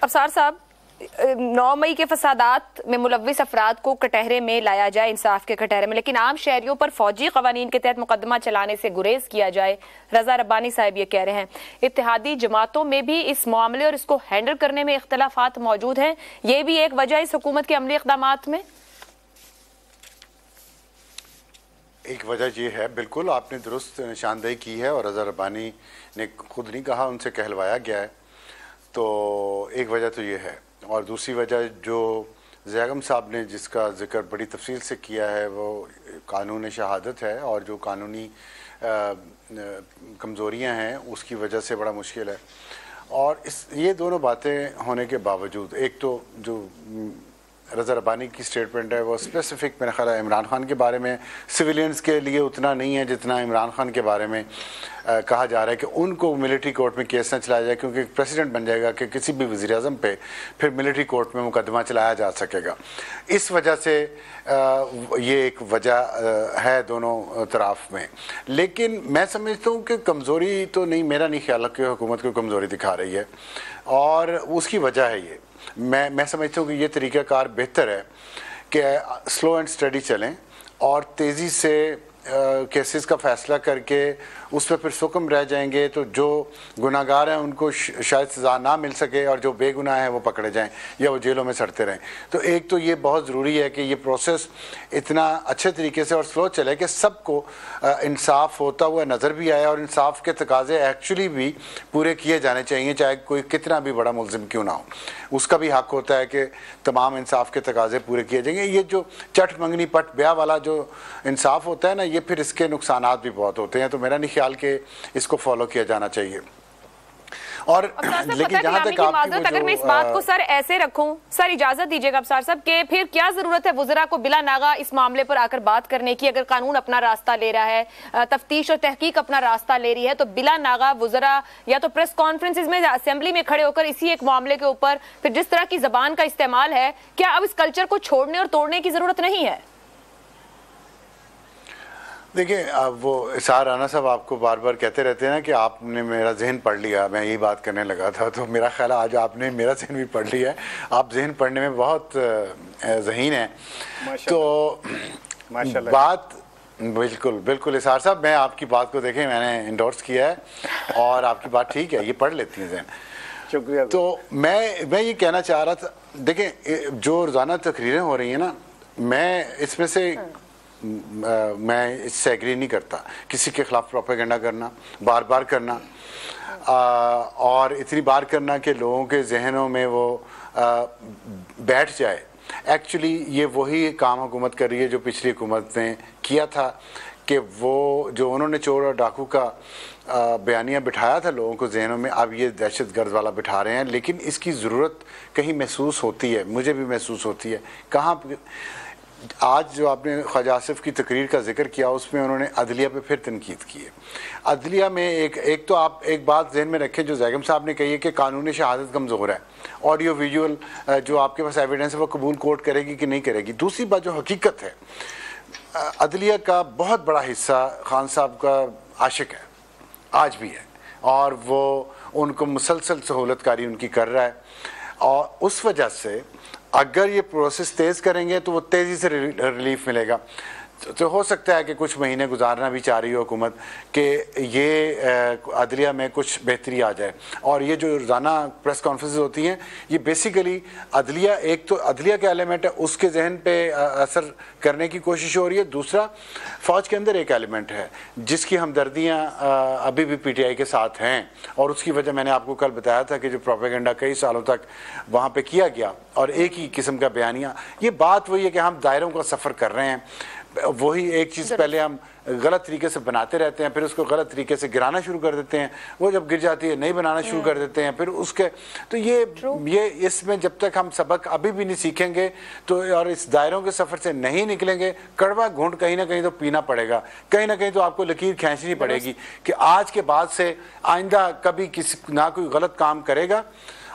افسر صاحب 9 مئی کے فسادات میں ملوث افراد کو کٹہرے میں لایا جائے، انصاف کے کٹہرے میں، لیکن عام شہریوں پر فوجی قوانین کے تحت مقدمہ چلانے سے گریز کیا جائے۔ رضا ربانی صاحب یہ کہہ رہے ہیں اتحادی جماعتوں میں بھی اس معاملے اور اس کو ہینڈل کرنے میں اختلافات موجود ہیں، یہ بھی ایک وجہ اس حکومت کے عملی اقدامات میں۔ ایک وجہ یہ ہے، بالکل آپ نے درست نشاندہی کی ہے، اور رضا ربانی نے خود نہیں کہا، ان سے کہلوایا گیا ہے۔ تو ایک وجہ تو یہ ہے، اور دوسری وجہ جو زیغم صاحب نے جس کا ذکر بڑی تفصیل سے کیا ہے وہ قانون شہادت ہے، اور جو قانونی کمزوریاں ہیں اس کی وجہ سے بڑا مشکل ہے۔ اور یہ دونوں باتیں ہونے کے باوجود، ایک تو جو رضا ربانی کی سٹیٹمنٹ ہے وہ اسپیسیفک میرا خیال ہے عمران خان کے بارے میں سویلینز کے لیے اتنا نہیں ہے جتنا عمران خان کے بارے میں کہا جا رہا ہے کہ ان کو ملٹری کورٹ میں کیس نہ چلایا جائے، کیونکہ ایک پریسیڈنٹ بن جائے گا کہ کسی بھی وزیر اعظم پہ پھر ملٹری کورٹ میں مقدمہ چلایا جا سکے گا۔ اس وجہ سے یہ ایک وجہ ہے دونوں طرف میں، لیکن میں سمجھتا ہوں کہ کمزوری تو نہیں، میرا نہیں خیال ہے کہ حکومت کو کمزوری دکھا رہی ہے، اور اس کی وجہ ہے یہ، میں سمجھتا ہوں کہ یہ طریقہ کار بہتر ہے کہ سلو اینڈ اسٹڈی چلیں اور تیزی سے کیسز کا فیصلہ کر کے اس پہ پھر سکم رہ جائیں گے تو جو گناہ گار ہیں ان کو شاید سزا نہ مل سکے، اور جو بے گناہ ہیں وہ پکڑے جائیں یا وہ جیلوں میں سڑتے رہیں۔ تو ایک تو یہ بہت ضروری ہے کہ یہ پروسیس اتنا اچھے طریقے سے اور سلو چلے کہ سب کو انصاف ہوتا ہوا نظر بھی آئے، اور انصاف کے تقاضے ایکچولی بھی پورے کیے جانے چاہیے، چاہے کوئی کتنا بھی بڑا ملزم کیوں نہ ہو، اس کا بھی حق ہوتا ہے کہ تمام انصاف کے تقاضے پورے کیے جائیں گے۔ یہ جو چٹ منگنی پٹ بیاہ والا جو انصاف ہوتا ہے نا، یہ پھر اس کے نقصانات بھی بہت ہوتے ہیں، تو میرا نہیں خیال کہ اس کو فالو کیا جانا چاہیے۔ اور لیکن جہاں تک اگر میں اس بات کو سر ایسے رکھوں، سر اجازت دیجیے گا افسر صاحب، کہ پھر کیا ضرورت ہے وزراء کو بلا ناغہ اس معاملے پر آ کر بات کرنے کی؟ اگر قانون اپنا راستہ لے رہا ہے، تفتیش اور تحقیق اپنا راستہ لے رہی ہے، تو بلا ناغہ وزراء یا تو پریس کانفرنسز میں اسمبلی میں کھڑے ہو کر اسی ایک معاملے کے اوپر پھر جس طرح کی زبان کا استعمال ہے، کیا اب اس کلچر کو چھوڑنے اور توڑنے کی ضرورت نہیں ہے؟ دیکھیں، اب وہ اسحار رانا صاحب آپ کو بار بار کہتے رہتے ہیں نا کہ آپ نے میرا ذہن پڑھ لیا، میں یہی بات کرنے لگا تھا، تو میرا خیال ہے آج آپ نے میرا ذہن بھی پڑھ لیا ہے، آپ ذہن پڑھنے میں بہت ذہین ہیں۔ تو بات بالکل اسحار صاحب، میں آپ کی بات کو دیکھیں، میں نے انڈورس کیا ہے، اور آپ کی بات ٹھیک ہے، یہ پڑھ لیتی ہیں ذہن۔ شکریہ۔ تو میں یہ کہنا چاہ رہا تھا، دیکھیں جو روزانہ تقریریں ہو رہی ہیں نا، میں اس میں سے میں اس سے ایگری نہیں کرتا، کسی کے خلاف پروپیگنڈا کرنا، بار بار کرنا، اور اتنی بار کرنا کہ لوگوں کے ذہنوں میں وہ بیٹھ جائے۔ ایکچولی یہ وہی کام حکومت کر رہی ہے جو پچھلی حکومت نے کیا تھا، کہ وہ جو انہوں نے چور اور ڈاکو کا بیانیہ بٹھایا تھا لوگوں کو ذہنوں میں، اب یہ دہشت گرد والا بٹھا رہے ہیں، لیکن اس کی ضرورت کہیں محسوس ہوتی ہے، مجھے بھی محسوس ہوتی ہے۔ کہاں آج جو آپ نے خواجہ آصف کی تقریر کا ذکر کیا، اس میں انہوں نے عدلیہ پہ پھر تنقید کی ہے۔ عدلیہ میں ایک تو آپ ایک بات ذہن میں رکھیں جو زیغم صاحب نے کہی ہے کہ قانون شہادت کمزور ہے، آڈیو ویژول جو آپ کے پاس ایویڈنس ہے وہ قبول کوٹ کرے گی کہ نہیں کرے گی۔ دوسری بات جو حقیقت ہے، عدلیہ کا بہت بڑا حصہ خان صاحب کا عاشق ہے، آج بھی ہے، اور وہ ان کو مسلسل سہولت کاری ان کی کر رہا ہے، اور اس وجہ سے اگر یہ پروسیس تیز کریں گے تو وہ تیزی سے ریلیف ملے گا۔ تو ہو سکتا ہے کہ کچھ مہینے گزارنا بھی چاہ رہی ہو حکومت کہ یہ عدلیہ میں کچھ بہتری آ جائے، اور یہ جو روزانہ پریس کانفرنسز ہوتی ہیں یہ بیسیکلی عدلیہ، ایک تو عدلیہ کا ایلیمنٹ ہے، اس کے ذہن پہ اثر کرنے کی کوشش ہو رہی ہے، دوسرا فوج کے اندر ایک ایلیمنٹ ہے جس کی ہمدردیاں ابھی بھی پی ٹی آئی کے ساتھ ہیں، اور اس کی وجہ میں نے آپ کو کل بتایا تھا کہ جو پروپیگنڈا کئی سالوں تک وہاں پہ کیا گیا اور ایک ہی قسم کا بیانیہ، یہ بات وہی ہے کہ ہم دائروں کا سفر کر رہے ہیں، وہی ایک چیز پہلے ہم غلط طریقے سے بناتے رہتے ہیں، پھر اس کو غلط طریقے سے گرانا شروع کر دیتے ہیں، وہ جب گر جاتی ہے نئی بنانا شروع کر دیتے ہیں، پھر اس کے تو یہ اس میں جب تک ہم سبق ابھی بھی نہیں سیکھیں گے تو، اور اس دائروں کے سفر سے نہیں نکلیں گے، کڑوا گھونٹ کہیں نہ کہیں تو پینا پڑے گا، کہیں نہ کہیں تو آپ کو لکیر کھینچنی پڑے گی کہ آج کے بعد سے آئندہ کبھی نہ کوئی غلط کام کرے گا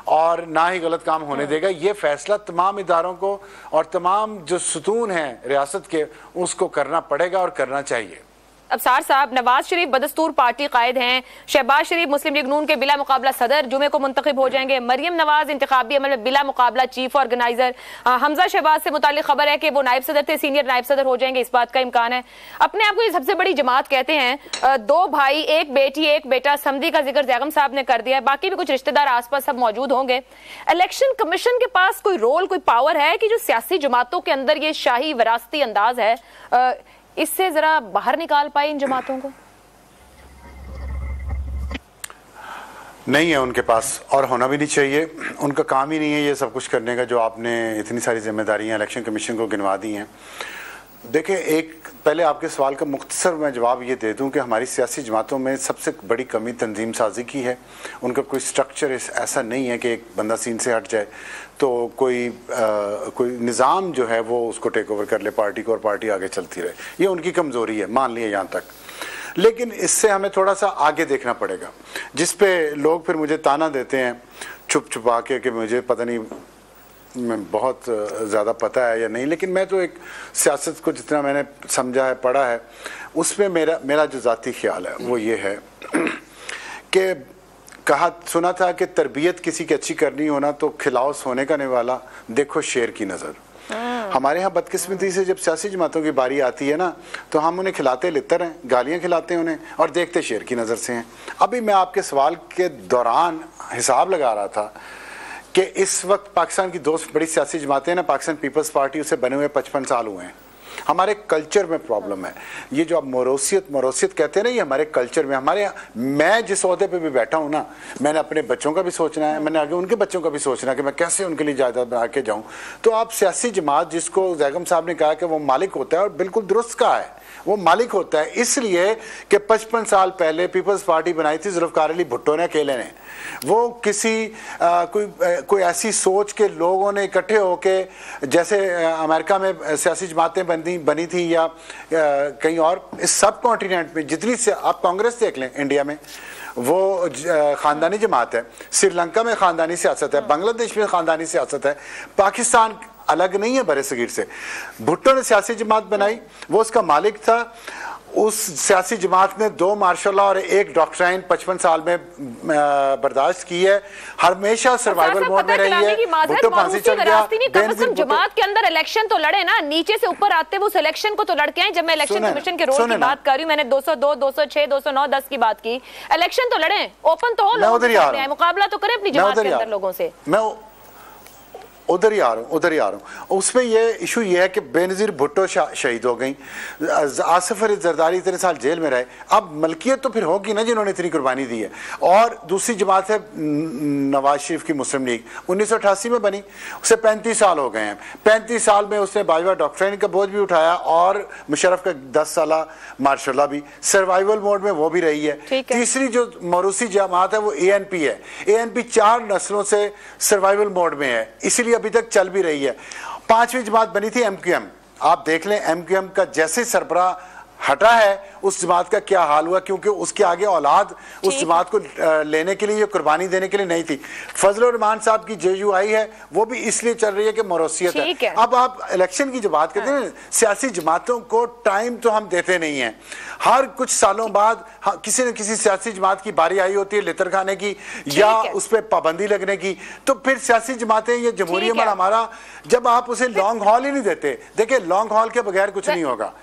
اور نہ ہی غلط کام ہونے دے گا۔ یہ فیصلہ تمام اداروں کو اور تمام جو ستون ہیں ریاست کے اس کو کرنا پڑے گا اور کرنا چاہیے۔ ابصار صاحب، نواز شریف بدستور پارٹی قائد ہیں، شہباز شریف مسلم لیگ نون کے بلا مقابلہ صدر جمعے کو منتخب ہو جائیں گے، مریم نواز انتخابی عمل میں بلا مقابلہ چیف آرگنائزر، حمزہ شہباز سے متعلق خبر ہے کہ وہ نائب صدر تھے، سینئر نائب صدر ہو جائیں گے، اس بات کا امکان ہے۔ اپنے آپ کو یہ سب سے بڑی جماعت کہتے ہیں، 2 بھائی، 1 بیٹی 1 بیٹا، سمدھی کا ذکر زیغم صاحب نے کر دیا ہے، باقی بھی کچھ رشتہ دار آس پاس سب موجود ہوں گے۔ الیکشن کمیشن کے پاس کوئی رول، کوئی پاور ہے کہ جو سیاسی جماعتوں کے اندر یہ شاہی وراثتی انداز ہے اس سے ذرا باہر نکال پائے ان جماعتوں کو؟ نہیں ہے ان کے پاس، اور ہونا بھی نہیں چاہیے، ان کا کام ہی نہیں ہے یہ سب کچھ کرنے کا جو آپ نے اتنی ساری ذمہ داریاں الیکشن کمیشن کو گنوا دی ہیں۔ دیکھیں، ایک پہلے آپ کے سوال کا مختصر میں جواب یہ دے دوں کہ ہماری سیاسی جماعتوں میں سب سے بڑی کمی تنظیم سازی کی ہے۔ ان کا کوئی سٹرکچر ایسا نہیں ہے کہ ایک بندہ سین سے ہٹ جائے تو کوئی نظام جو ہے وہ اس کو ٹیک اوور کر لے پارٹی کو اور پارٹی آگے چلتی رہے۔ یہ ان کی کمزوری ہے، مان لیے یہاں تک، لیکن اس سے ہمیں تھوڑا سا آگے دیکھنا پڑے گا، جس پہ لوگ پھر مجھے تانا دیتے ہیں چھپ چھپا کے کہ مجھے پتہ نہیں میں بہت زیادہ پتہ ہے یا نہیں، لیکن میں تو ایک سیاست کو جتنا میں نے سمجھا ہے، پڑھا ہے، اس میں میرا جو ذاتی خیال ہے وہ یہ ہے کہ سنا تھا کہ تربیت کسی کی اچھی کرنی ہونا تو کھلاؤ سونے کا نوالا، دیکھو شیر کی نظر۔ ہمارے ہاں بدقسمتی سے جب سیاسی جماعتوں کی باری آتی ہے نا تو ہم انہیں کھلاتے لتر ہیں، گالیاں کھلاتے ہیں انہیں، اور دیکھتے شیر کی نظر سے ہیں۔ ابھی میں آپ کے سوال کے دوران حساب لگا رہا تھا کہ اس وقت پاکستان کی 2 بڑی سیاسی جماعتیں نا، پاکستان پیپلز پارٹی، اسے بنے ہوئے 55 سال ہوئے ہیں۔ ہمارے کلچر میں پرابلم ہے، یہ جو آپ موروثیت کہتے ہیں نا، یہ ہمارے کلچر میں، میں جس عہدے پہ بھی بیٹھا ہوں نا، میں نے اپنے بچوں کا بھی سوچنا ہے، میں نے آگے ان کے بچوں کا بھی سوچنا ہے کہ میں کیسے ان کے لیے جائیداد بنا کے جاؤں۔ تو آپ سیاسی جماعت جس کو زیغم صاحب نے کہا کہ وہ مالک ہوتا ہے، اور بالکل درست کہا ہے، وہ مالک ہوتا ہے اس لیے کہ 55 سال پہلے پیپلز پارٹی بنائی تھی ذوالفقار علی بھٹو نے اکیلے نے۔ وہ کوئی ایسی سوچ کے لوگوں نے اکٹھے ہو کے، جیسے امریکہ میں سیاسی جماعتیں بنی تھی یا کہیں اور، اس سب کانٹیننٹ میں جتنی سے آپ کانگریس دیکھ لیں انڈیا میں، وہ خاندانی جماعت ہے، سری لنکا میں خاندانی سیاست ہے، بنگلہ دیش میں خاندانی سیاست ہے، پاکستان الگ نہیں ہے برِ صغیر سے۔ بھٹو نے سیاسی جماعت بنائی، وہ اس کا مالک تھا، اس سیاسی جماعت نے 2 مارشل لاء اور 1 ڈاکٹرائن 55 سال میں برداشت کی ہے، ہمیشہ سروائیول موڈ میں رہی ہے۔ بھٹو پھانسی چڑھ گیا، جماعت کے اندر الیکشن تو لڑے نا، نیچے سے اوپر آتے وہ الیکشن کو تو لڑکے ہیں۔ جب میں الیکشن کمیشن کے رول کی بات کر رہی ہوں، میں نے 202 206 209 10 کی بات کی، الیکشن تو لڑیں، اوپن تو ہو، مقابلہ تو کریں اپنی جماعت کے اندر لوگوں سے۔ میں ادھر ہی آ رہا ہوں۔ اس میں یہ ایشو یہ ہے کہ بے نظیر بھٹو شہید ہو گئیں، آصف علی زرداری اتنے سال جیل میں رہے، اب ملکیت تو پھر ہوگی نا جنہوں نے اتنی قربانی دی ہے۔ اور دوسری جماعت ہے نواز شریف کی مسلم لیگ، 1988 میں بنی، اسے 35 سال ہو گئے ہیں۔ 35 سال میں اس نے بائیوا ڈاکٹرائن کا بوجھ بھی اٹھایا اور مشرف کا 10 سالہ مارشل لاء بھی، سروائیول موڈ میں وہ بھی رہی ہے۔ تیسری جو موروثی جماعت ہے وہ ANP ہے، ANP 4 نسلوں سے سروائیول موڈ میں ہے، اسی لیے ابھی تک چل بھی رہی ہے۔ 5ویں جماعت بنی تھی MQM، آپ دیکھ لیں MQM کا جیسے سربراہ ہٹا ہے اس جماعت کا کیا حال ہوا، کیونکہ اس کے آگے اولاد اس جماعت کو لینے کے لیے، قربانی دینے کے لیے نہیں تھی۔ فضل الرحمان صاحب کی JUI ہے، وہ بھی اس لیے چل رہی ہے کہ موروثیت ہے۔ اب آپ الیکشن کی جو بات کرتے ہیں، سیاسی جماعتوں کو ٹائم تو ہم دیتے نہیں ہیں، ہر کچھ سالوں بعد کسی نہ کسی سیاسی جماعت کی باری آئی ہوتی ہے لتر کھانے کی یا اس پہ پابندی لگنے کی، تو پھر سیاسی جماعتیں، یہ جمہوری عمل ہمارا، جب آپ اسے لانگ ہال ہی نہیں دیتے، دیکھیں لانگ ہال کے بغیر کچھ نہیں ہوگا۔